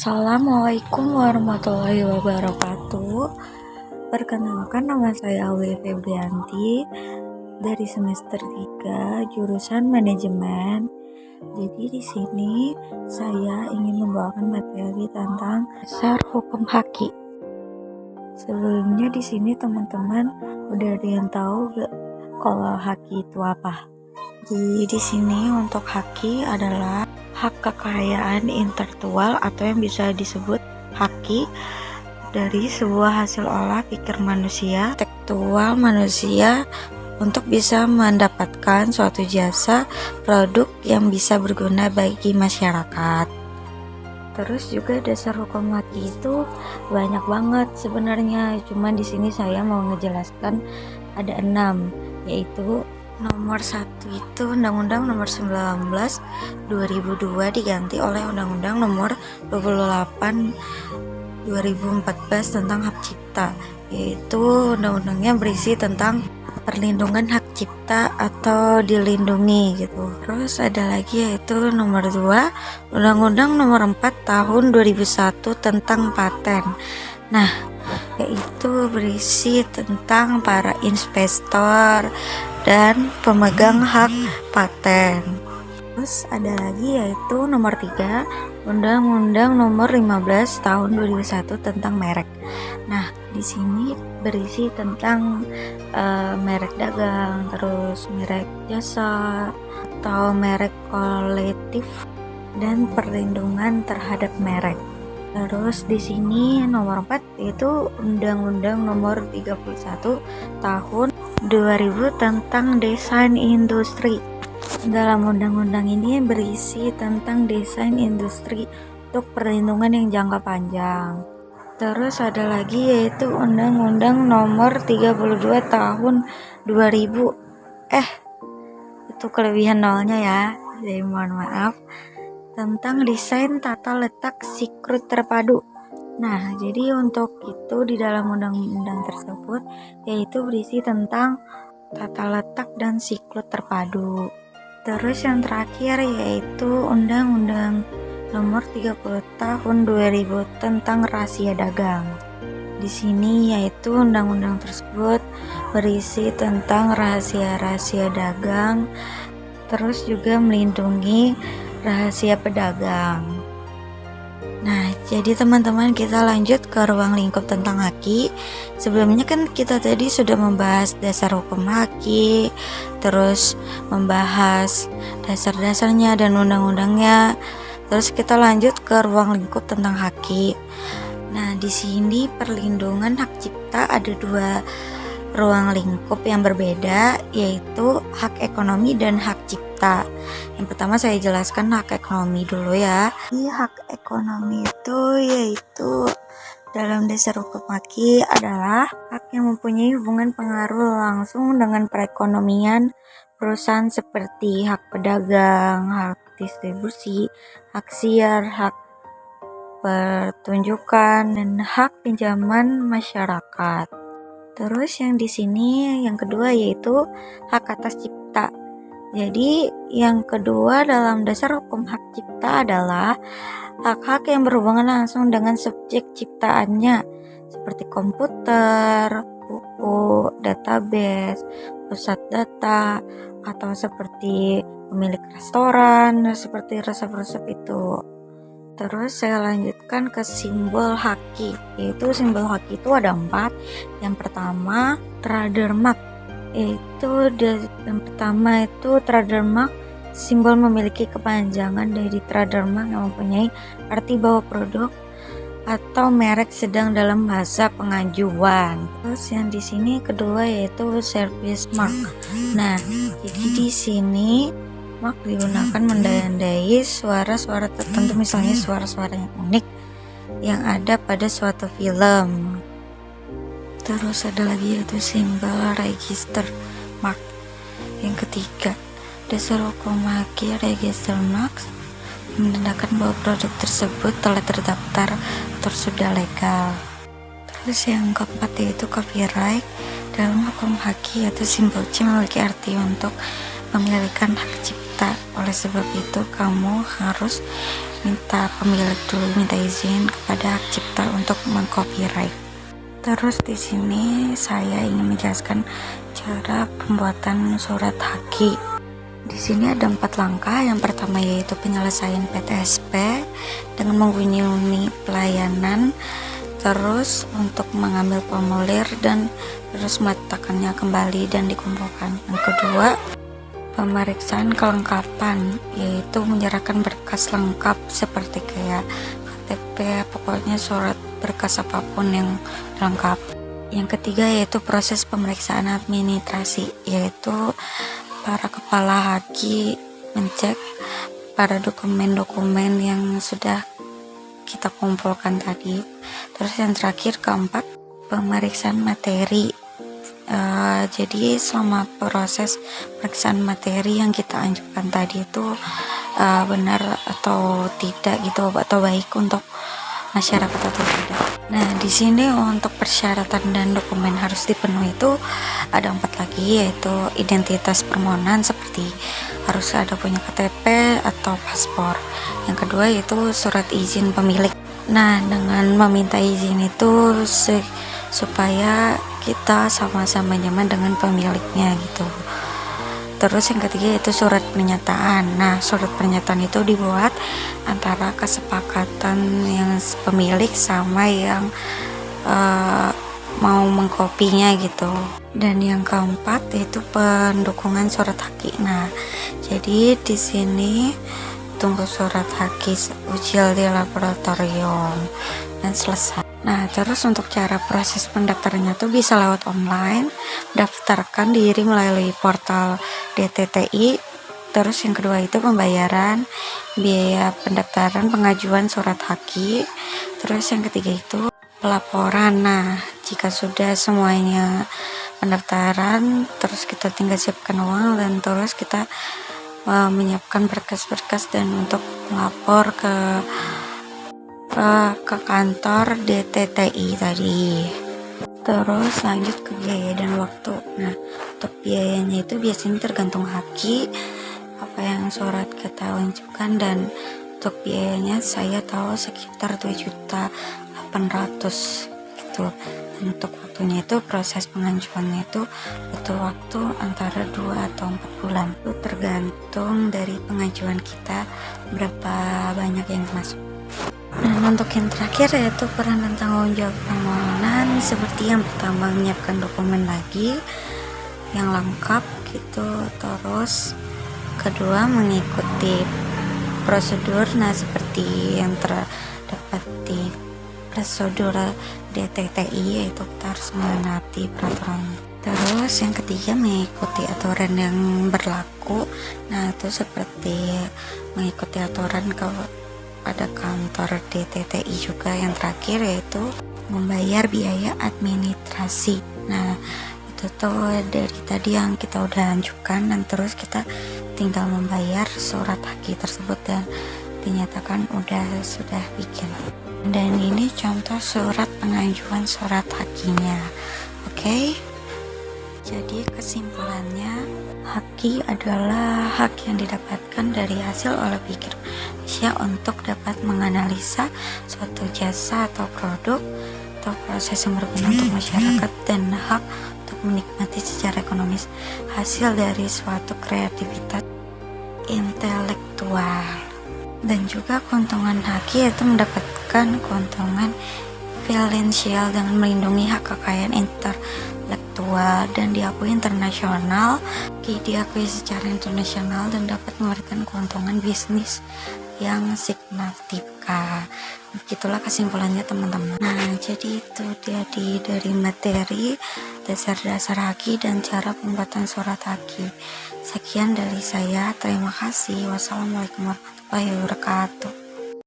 Assalamualaikum warahmatullahi wabarakatuh. Perkenalkan, nama saya Aulia Febrianti dari semester 3 jurusan manajemen. Jadi di sini saya ingin membawakan materi tentang dasar hukum haki. Sebelumnya di sini teman-teman udah ada yang tahu gak kalau haki itu apa? Jadi di sini untuk haki adalah hak kekayaan intelektual atau yang bisa disebut haki dari sebuah hasil olah pikir manusia, intelektual manusia untuk bisa mendapatkan suatu jasa produk yang bisa berguna bagi masyarakat. Terus juga dasar hukum haki itu banyak banget sebenarnya, cuman di sini saya mau ngejelaskan ada 6, yaitu nomor 1 itu Undang-Undang nomor 19 2002 diganti oleh Undang-Undang nomor 28 2014 tentang hak cipta, yaitu undang-undangnya berisi tentang perlindungan hak cipta atau dilindungi gitu. Terus ada lagi yaitu nomor 2 Undang-Undang nomor 4 tahun 2001 tentang paten. Nah, yaitu berisi tentang para investor dan pemegang hak paten. Terus ada lagi yaitu nomor 3 Undang-Undang nomor 15 tahun 2001 tentang merek. Nah, di sini berisi tentang merek dagang, terus merek jasa atau merek kolektif dan perlindungan terhadap merek. Terus di sini nomor 4 yaitu Undang-Undang nomor 31 tahun 2000 tentang desain industri. Dalam undang-undang ini berisi tentang desain industri untuk perlindungan yang jangka panjang. Terus ada lagi yaitu Undang-Undang nomor 32 tahun 2000. Itu kelebihan nolnya ya. Jadi mohon maaf. Tentang desain tata letak sikrut terpadu. Nah, jadi untuk itu di dalam undang-undang tersebut yaitu berisi tentang tata letak dan siklus terpadu. Terus yang terakhir yaitu Undang-Undang nomor 30 tahun 2000 tentang rahasia dagang. Di sini yaitu undang-undang tersebut berisi tentang rahasia-rahasia dagang, terus juga melindungi rahasia pedagang. Nah, jadi teman-teman kita lanjut ke ruang lingkup tentang haki. Sebelumnya kan kita tadi sudah membahas dasar hukum haki, terus membahas dasar-dasarnya dan undang-undangnya. Terus kita lanjut ke ruang lingkup tentang haki. Nah, di sini perlindungan hak cipta ada 2 ruang lingkup yang berbeda, yaitu hak ekonomi dan hak cipta. Yang pertama saya jelaskan hak ekonomi dulu ya. Di hak ekonomi itu yaitu dalam dasar hukum haki adalah hak yang mempunyai hubungan pengaruh langsung dengan perekonomian perusahaan seperti hak pedagang, hak distribusi, hak siar, hak pertunjukan, dan hak pinjaman masyarakat. Terus yang di sini yang kedua yaitu hak atas cipta. Jadi yang kedua dalam dasar hukum hak cipta adalah hak-hak yang berhubungan langsung dengan subjek ciptaannya seperti komputer, buku, database, pusat data, atau seperti pemilik restoran, seperti resep-resep itu. Terus saya lanjutkan ke simbol haki, yaitu simbol haki itu ada 4. Yang pertama trademark, trademark simbol memiliki kepanjangan dari trademark yang mempunyai arti bahwa produk atau merek sedang dalam masa pengajuan. Terus yang di sini kedua yaitu service mark. Nah, jadi di sini mark digunakan menandai suara-suara tertentu, misalnya suara-suara yang unik yang ada pada suatu film. Terus ada lagi yaitu simbol register mark. Yang ketiga, dasar hukum haki register mark menandakan bahwa produk tersebut telah terdaftar atau sudah legal. Terus yang keempat yaitu copyright. Dalam hukum haki yaitu simbol C memiliki arti untuk memiliki hak cipta cipta. Oleh sebab itu kamu harus minta pemilik dulu, minta izin kepada hak cipta untuk mengcopyright. Terus di sini saya ingin menjelaskan cara pembuatan surat haki. Di sini ada 4 langkah. Yang pertama yaitu penyelesaian PTSP dengan mengunjungi pelayanan, terus untuk mengambil formulir dan terus meletakkannya kembali dan dikumpulkan. Yang kedua, pemeriksaan kelengkapan, yaitu menyerahkan berkas lengkap seperti kayak KTP, pokoknya surat berkas apapun yang lengkap. Yang ketiga yaitu proses pemeriksaan administrasi, yaitu para kepala haki mencek pada dokumen-dokumen yang sudah kita kumpulkan tadi. Terus yang terakhir, keempat, pemeriksaan materi. Jadi selama proses pemeriksaan materi yang kita ajukan tadi itu benar atau tidak gitu, atau baik untuk masyarakat atau tidak. Nah, di sini untuk persyaratan dan dokumen harus dipenuhi itu ada 4 lagi, yaitu identitas permohonan seperti harus ada punya KTP atau paspor. Yang kedua yaitu surat izin pemilik. Nah, dengan meminta izin itu supaya kita sama-sama nyaman dengan pemiliknya gitu. Terus yang ketiga yaitu surat pernyataan. Nah, surat pernyataan itu dibuat antara kesepakatan yang pemilik sama yang mau mengkopinya gitu. Dan yang keempat yaitu pendukungan surat haki. Nah, jadi di sini tunggu surat haki uji di laboratorium dan selesai. Nah, terus untuk cara proses pendaftarannya tuh bisa lewat online, daftarkan diri melalui portal DTTI. Terus yang kedua itu pembayaran biaya pendaftaran pengajuan surat haki. Terus yang ketiga itu pelaporan. Nah, jika sudah semuanya pendaftaran, terus kita tinggal siapkan uang dan terus kita menyiapkan berkas-berkas dan untuk melapor ke kantor DTTI tadi. Terus lanjut ke biaya dan waktu. Nah, untuk biayanya itu biasanya tergantung haki apa yang surat kita wajibkan, dan untuk biayanya saya tahu sekitar 2.800.000 gitu. Dan untuk waktunya itu proses pengajuannya itu butuh waktu antara 2 atau 4 bulan. Itu tergantung dari pengajuan kita berapa banyak yang masuk. Dan untuk yang terakhir yaitu peran dan tanggung jawab permohonan, seperti yang pertama menyiapkan dokumen lagi yang lengkap gitu, terus kedua mengikuti prosedur. Nah, seperti yang terdapat di prosedur DTTI, yaitu kita harus menaati peraturannya. Terus yang ketiga mengikuti aturan yang berlaku. Nah, itu seperti mengikuti aturan pada kantor DTTI juga. Yang terakhir yaitu membayar biaya administrasi. Nah, itu tuh dari tadi yang kita udah ajukan, dan terus kita tinggal membayar surat haki tersebut dan dinyatakan sudah bikin. Dan ini contoh surat pengajuan surat hakinya. Oke. Jadi kesimpulannya, haki adalah hak yang didapatkan dari hasil olah pikir manusia untuk dapat menganalisa suatu jasa atau produk atau proses yang berguna untuk masyarakat, dan hak untuk menikmati secara ekonomis hasil dari suatu kreativitas intelektual. Dan juga keuntungan haki yaitu mendapatkan keuntungan finansial dengan melindungi hak kekayaan intelektual dan diakui internasional, diakui secara internasional, dan dapat memberikan keuntungan bisnis yang signifikan. Begitulah kesimpulannya teman-teman. Nah, jadi itu jadi dari materi dasar-dasar haki dan cara pembuatan surat haki. Sekian dari saya, terima kasih. Wassalamualaikum warahmatullahi wabarakatuh.